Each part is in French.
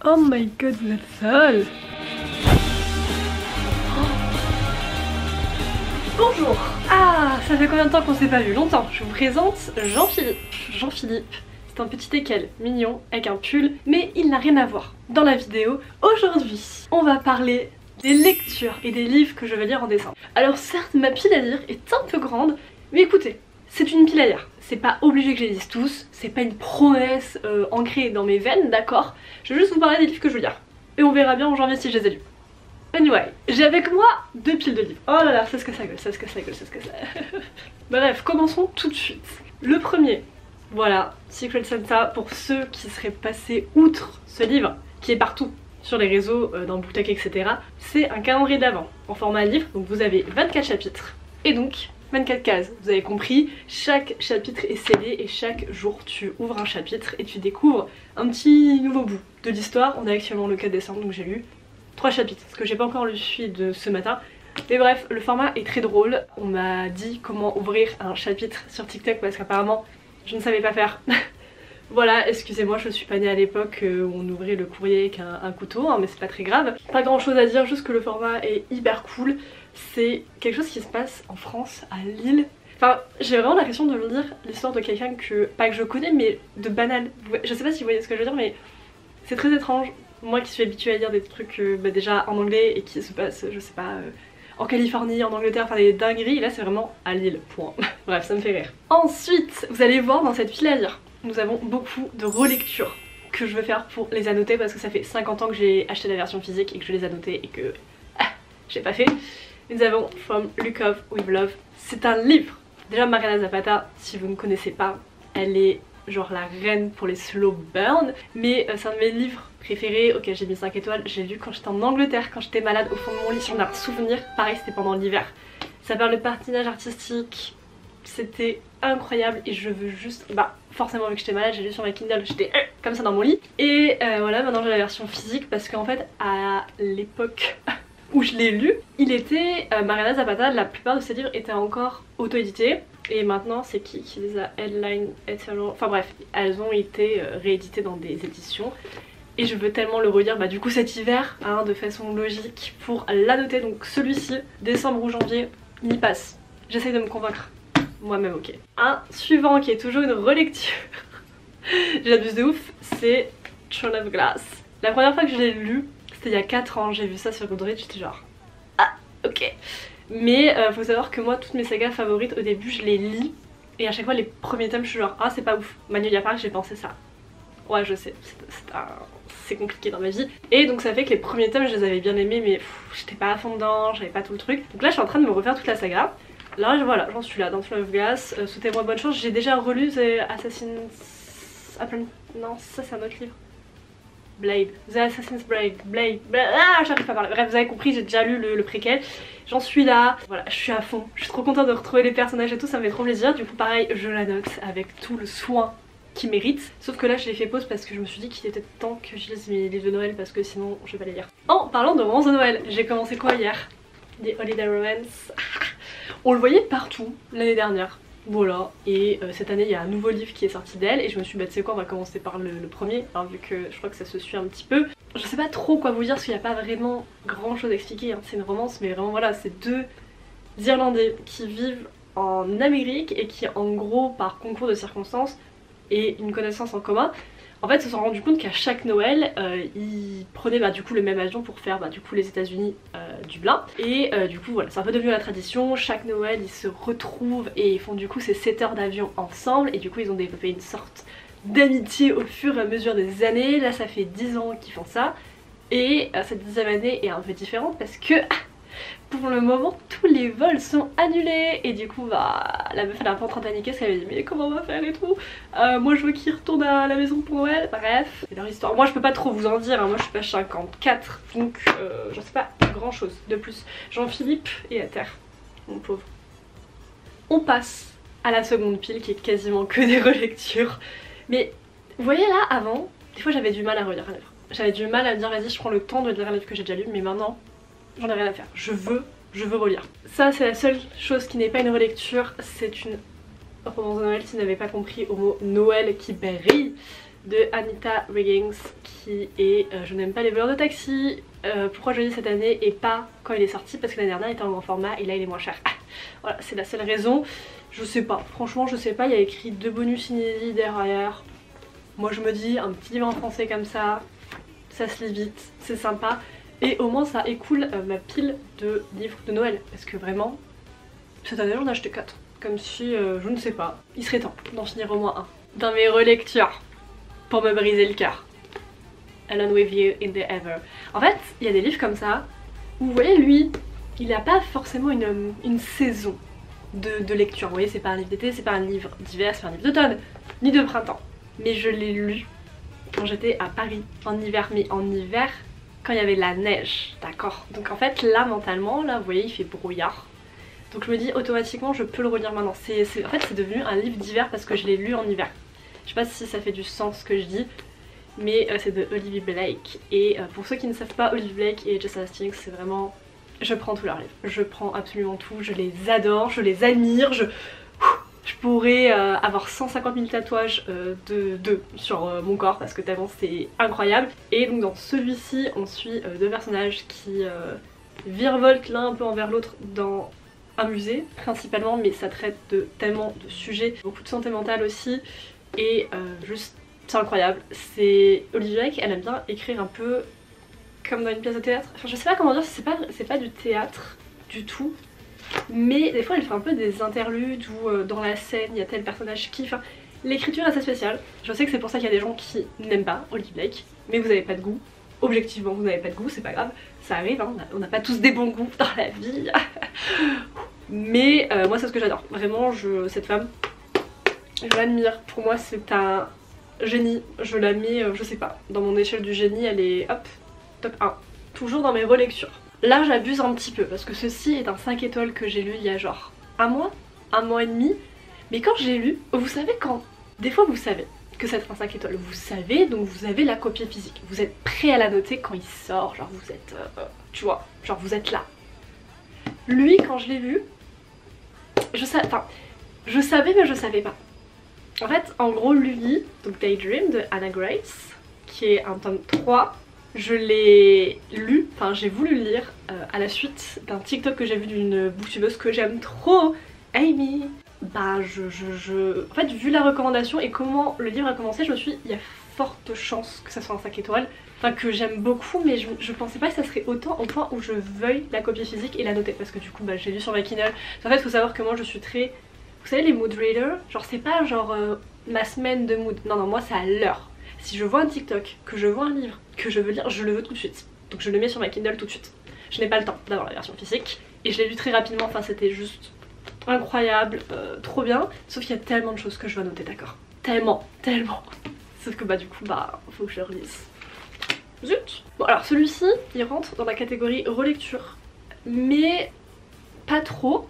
Oh my god, vous êtes seul. Bonjour. Ah, ça fait combien de temps qu'on s'est pas vu? Longtemps. Je vous présente Jean-Philippe. Jean-Philippe, c'est un petit teckel mignon avec un pull, mais il n'a rien à voir dans la vidéo. Aujourd'hui, on va parler des lectures et des livres que je vais lire en décembre. Alors certes, ma pile à lire est un peu grande, mais écoutez, c'est une pile à lire. C'est pas obligé que je les lise tous, c'est pas une promesse ancrée dans mes veines, d'accord? Je vais juste vous parler des livres que je veux lire. Et on verra bien en janvier si je les ai lus. Anyway, j'ai avec moi 2 piles de livres. Oh là là, c'est ce que ça gueule, c'est ce que ça gueule, c'est ce que ça... Bref, commençons tout de suite. Le premier, voilà, Secret Santa, pour ceux qui seraient passés outre ce livre, qui est partout sur les réseaux, dans Booktok, etc. C'est un calendrier de l'Avent en format livre, donc vous avez 24 chapitres. Et donc, 24 cases, vous avez compris, chaque chapitre est scellé et chaque jour tu ouvres un chapitre et tu découvres un petit nouveau bout de l'histoire. On est actuellement le 4 décembre, donc j'ai lu 3 chapitres, parce que j'ai pas encore lu celui de ce matin. Mais bref, le format est très drôle. On m'a dit comment ouvrir un chapitre sur TikTok parce qu'apparemment je ne savais pas faire. Voilà, excusez-moi, je suis pas née à l'époque où on ouvrait le courrier avec un couteau, hein, mais c'est pas très grave. Pas grand chose à dire, juste que le format est hyper cool. C'est quelque chose qui se passe en France, à Lille. Enfin, j'ai vraiment l'impression de lire l'histoire de quelqu'un que, pas que je connais, mais de banal. Je sais pas si vous voyez ce que je veux dire, mais c'est très étrange. Moi qui suis habituée à lire des trucs déjà en anglais et qui se passent, je sais pas, en Californie, en Angleterre, enfin des dingueries, là c'est vraiment à Lille, point. Bref, ça me fait rire. Ensuite, vous allez voir dans cette pile à lire, nous avons beaucoup de relectures que je veux faire pour les annoter parce que ça fait 50 ans que j'ai acheté la version physique et que je les annotais et que j'ai pas fait. Nous avons From Look Up With Love. C'est un livre. Déjà Mariana Zapata, si vous ne connaissez pas, elle est genre la reine pour les slow burn, mais c'est un de mes livres préférés auquel j'ai mis 5 étoiles. J'ai lu quand j'étais en Angleterre, quand j'étais malade au fond de mon lit, j'en ai un souvenir. Pareil, c'était pendant l'hiver. Ça parle de patinage artistique, c'était incroyable et je veux juste... Bah forcément vu que j'étais malade, j'ai lu sur ma Kindle, j'étais comme ça dans mon lit. Et voilà, maintenant j'ai la version physique parce qu'en fait à l'époque où je l'ai lu, il était... Mariana Zapata, la plupart de ses livres étaient encore auto-édités. Et maintenant c'est qui les a? Headline, Eternal... Enfin bref, elles ont été rééditées dans des éditions. Et je veux tellement le relire bah du coup cet hiver, hein, de façon logique pour l'annoter. Donc celui-ci, décembre ou janvier, il y passe. J'essaye de me convaincre moi-même, ok. Un suivant qui est toujours une relecture, j'abuse de ouf, c'est Throne of Glass. La première fois que je l'ai lu, c'était il y a 4 ans, j'ai vu ça sur Goodreads, j'étais genre ah ok. Mais faut savoir que moi toutes mes sagas favorites au début je les lis et à chaque fois les premiers tomes je suis genre ah c'est pas ouf. Magnolia Park j'ai pensé ça. Ouais je sais, c'est compliqué dans ma vie. Et donc ça fait que les premiers tomes je les avais bien aimés mais j'étais pas à fond dedans, j'avais pas tout le truc. Donc là je suis en train de me refaire toute la saga. Là voilà, j'en suis là dans Throne of Glass. Souhaitez-moi bonne chance, j'ai déjà relu The Assassin's... Non ça c'est un autre livre. Blade, The Assassin's Blade, ah j'arrive pas à parler, bref vous avez compris, j'ai déjà lu le préquel, j'en suis là, voilà je suis à fond, je suis trop contente de retrouver les personnages et tout, ça me fait trop plaisir, du coup pareil je la note avec tout le soin qu'il mérite, sauf que là je l'ai fait pause parce que je me suis dit qu'il était temps que je lise mes livres de Noël parce que sinon je vais pas les lire. En parlant de romances de Noël, j'ai commencé quoi hier? Des Holiday Romance, on le voyait partout l'année dernière. Voilà, et cette année il y a un nouveau livre qui est sorti d'elle et je me suis dit bah tu sais quoi on va commencer par le premier, hein, vu que je crois que ça se suit un petit peu. Je sais pas trop quoi vous dire parce qu'il n'y a pas vraiment grand chose à expliquer, hein. C'est une romance mais vraiment voilà, c'est 2 Irlandais qui vivent en Amérique et qui en gros par concours de circonstances et une connaissance en commun en fait se sont rendus compte qu'à chaque Noël ils prenaient bah, du coup le même avion pour faire bah, du coup les États-Unis, Dublin, et du coup voilà c'est un peu devenu la tradition, chaque Noël ils se retrouvent et ils font du coup ces 7 heures d'avion ensemble et du coup ils ont développé une sorte d'amitié au fur et à mesure des années. Là ça fait 10 ans qu'ils font ça et cette 10e année est un peu différente parce que pour le moment tous les vols sont annulés et du coup bah la meuf elle est un peu en train de paniquer parce qu'elle avait dit mais comment on va faire et tout, moi je veux qu'ils retournent à la maison pour Noël. Bref c'est leur histoire, moi je peux pas trop vous en dire, hein. Moi je suis page 54 donc je sais pas grand chose de plus. Jean-Philippe est à terre, mon pauvre. On passe à la seconde pile qui est quasiment que des relectures, mais vous voyez là avant des fois j'avais du mal à relire un livre, j'avais du mal à me dire vas-y je prends le temps de lire un livre que j'ai déjà lu, mais maintenant j'en ai rien à faire, je veux relire. Ça c'est la seule chose qui n'est pas une relecture, c'est une romance de Noël si vous n'avez pas compris au mot Noël qui brille. de Anita Riggins qui est Je n'aime pas les voleurs de taxi. Pourquoi je le dis cette année et pas quand il est sorti? Parce que l'année dernière il était en grand format et là il est moins cher. Voilà, c'est la seule raison. Je sais pas, franchement je sais pas, il y a écrit 2 bonus inédits derrière. Moi je me dis un petit livre en français comme ça se lit vite, c'est sympa. Et au moins ça écoule ma pile de livres de Noël. Parce que vraiment, cette année j'en ai acheté 4. Comme si, je ne sais pas, il serait temps d'en finir au moins un. Dans mes relectures, pour me briser le cœur. Alone with you in the ever. En fait, il y a des livres comme ça, où vous voyez lui, il n'a pas forcément une saison de lecture. Vous voyez, c'est pas un livre d'été, c'est pas un livre d'hiver, c'est pas un livre d'automne, ni de printemps. Mais je l'ai lu quand j'étais à Paris, en hiver, mais en hiver, quand il y avait la neige, d'accord? Donc en fait, là, mentalement, là, vous voyez, il fait brouillard. Donc je me dis, automatiquement, je peux le relire maintenant. En fait, c'est devenu un livre d'hiver parce que je l'ai lu en hiver. Je sais pas si ça fait du sens ce que je dis, mais c'est de Olivia Blake. Et pour ceux qui ne savent pas, Olivia Blake et Jessica Hastings, c'est vraiment... Je prends tous leurs livres, je prends absolument tout, je les adore, je les admire, je pourrais avoir 150 000 tatouages sur mon corps parce que tellement c'est incroyable. Et donc dans celui-ci, on suit 2 personnages qui virevoltent l'un un peu envers l'autre dans un musée principalement, mais ça traite de tellement de sujets, beaucoup de santé mentale aussi, et juste c'est incroyable. C'est Olivia Blake, elle aime bien écrire un peu comme dans une pièce de théâtre. Enfin je sais pas comment dire, c'est pas du théâtre du tout, mais des fois elle fait un peu des interludes où dans la scène il y a tel personnage qui... Enfin, l'écriture est assez spéciale. Je sais que c'est pour ça qu'il y a des gens qui n'aiment pas Olivia Blake, mais vous avez pas de goût. Objectivement vous n'avez pas de goût, c'est pas grave, ça arrive, hein, on n'a pas tous des bons goûts dans la vie. Mais moi c'est ce que j'adore, vraiment cette femme, je l'admire, pour moi c'est un génie, je la mets, je sais pas, dans mon échelle du génie elle est hop, top 1, toujours dans mes relectures. Là j'abuse un petit peu parce que ceci est un 5 étoiles que j'ai lu il y a genre un mois et demi, mais quand j'ai lu, vous savez quand, des fois vous savez que c'est un 5 étoiles, vous savez, donc vous avez la copie physique, vous êtes prêt à la noter quand il sort, genre vous êtes, tu vois, genre vous êtes là. Lui quand je l'ai vu, je savais mais je savais pas. En fait en gros lui, donc Daydream de Anna Grace, qui est un tome 3, je l'ai lu, enfin j'ai voulu le lire à la suite d'un TikTok que j'ai vu d'une booktubeuse que j'aime trop, Amy. Bah en fait vu la recommandation et comment le livre a commencé, je me suis dit il y a forte chance que ça soit un 5 étoiles. Enfin que j'aime beaucoup, mais je pensais pas que ça serait autant au point où je veuille la copie physique et la noter. Parce que du coup bah j'ai lu sur ma Kindle. En fait faut savoir que moi je suis très... Vous savez les mood readers, genre c'est pas genre ma semaine de mood. Non moi c'est à l'heure. Si je vois un TikTok, que je vois un livre, que je veux lire, je le veux tout de suite. Donc je le mets sur ma Kindle tout de suite. Je n'ai pas le temps d'avoir la version physique. Et je l'ai lu très rapidement, enfin c'était juste... incroyable, trop bien, sauf qu'il y a tellement de choses que je dois noter, d'accord, tellement. Sauf que bah du coup bah faut que je le relise. Zut. Bon alors celui-ci il rentre dans la catégorie relecture, mais pas trop.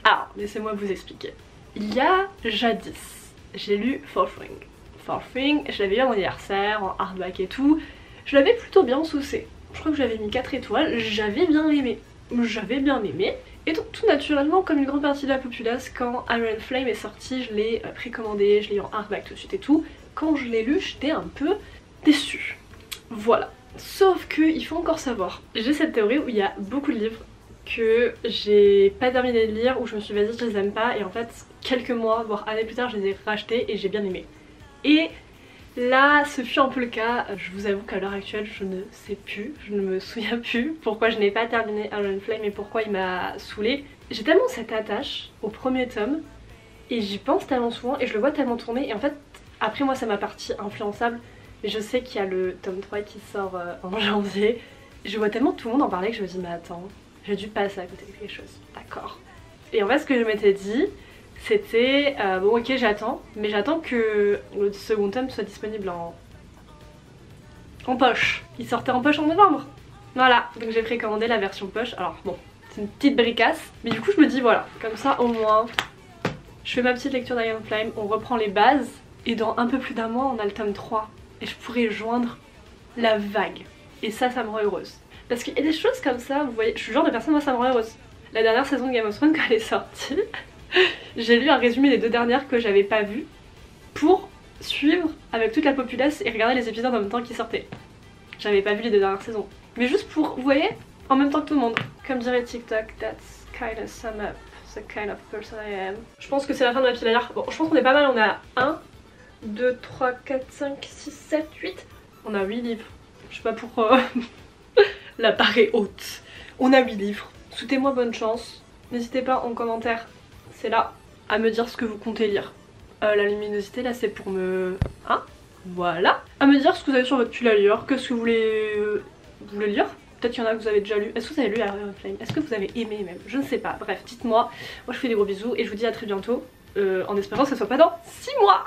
Alors laissez-moi vous expliquer. Il y a jadis, j'ai lu Fourth Ring, je l'avais eu à mon anniversaire en hardback et tout, je l'avais plutôt bien saucé. Je crois que j'avais mis 4 étoiles, j'avais bien aimé. Et donc tout naturellement, comme une grande partie de la populace, quand Iron Flame est sorti, je l'ai précommandé, je l'ai eu en hardback tout de suite et tout. Quand je l'ai lu, j'étais un peu déçue. Voilà. Sauf que il faut encore savoir, j'ai cette théorie où il y a beaucoup de livres que j'ai pas terminé de lire, où je me suis dit vas-y je les aime pas, et en fait quelques mois, voire années plus tard, je les ai rachetés et j'ai bien aimé. Et là ce fut un peu le cas, je vous avoue qu'à l'heure actuelle je ne sais plus, je ne me souviens plus pourquoi je n'ai pas terminé Iron Flame et pourquoi il m'a saoulée. J'ai tellement cette attache au premier tome et j'y pense tellement souvent et je le vois tellement tourner, et en fait après moi c'est ma partie influençable, mais je sais qu'il y a le tome 3 qui sort en janvier. Je vois tellement tout le monde en parler que je me dis mais attends, j'ai dû passer à côté de quelque chose, d'accord. Et en fait ce que je m'étais dit c'était bon ok j'attends, mais j'attends que le second tome soit disponible en poche. Il sortait en poche en novembre. Voilà, donc j'ai précommandé la version poche. Alors bon, c'est une petite bricasse, mais du coup je me dis voilà, comme ça au moins je fais ma petite lecture d'Iron Flame, on reprend les bases, et dans un peu plus d'un mois on a le tome 3 et je pourrais joindre la vague. Et ça me rend heureuse. Parce qu'il y a des choses comme ça, vous voyez, je suis le genre de personne, moi ça me rend heureuse. La dernière saison de Game of Thrones quand elle est sortie, j'ai lu un résumé des 2 dernières que j'avais pas vues pour suivre avec toute la populace et regarder les épisodes en même temps qu'ils sortaient. J'avais pas vu les 2 dernières saisons. Mais juste pour, vous voyez, en même temps que tout le monde. Comme dirait TikTok, that's kinda sum up the kind of person I am. Je pense que c'est la fin de ma pile à lire. Bon, je pense qu'on est pas mal, on a 1, 2, 3, 4, 5, 6, 7, 8. On a 8 livres. Je sais pas pourquoi la barre est haute. On a 8 livres. Souhaitez-moi bonne chance. N'hésitez pas en commentaire, c'est là, à me dire ce que vous comptez lire. La luminosité là c'est pour me... Hein? Voilà. À me dire ce que vous avez sur votre pull à lire, que ce que vous voulez lire. Peut-être qu'il y en a que vous avez déjà lu. Est-ce que vous avez lu Iron Flame? Est-ce que vous avez aimé même? Je ne sais pas. Bref, dites-moi. Moi je fais des gros bisous et je vous dis à très bientôt. En espérant que ça soit pas dans 6 mois.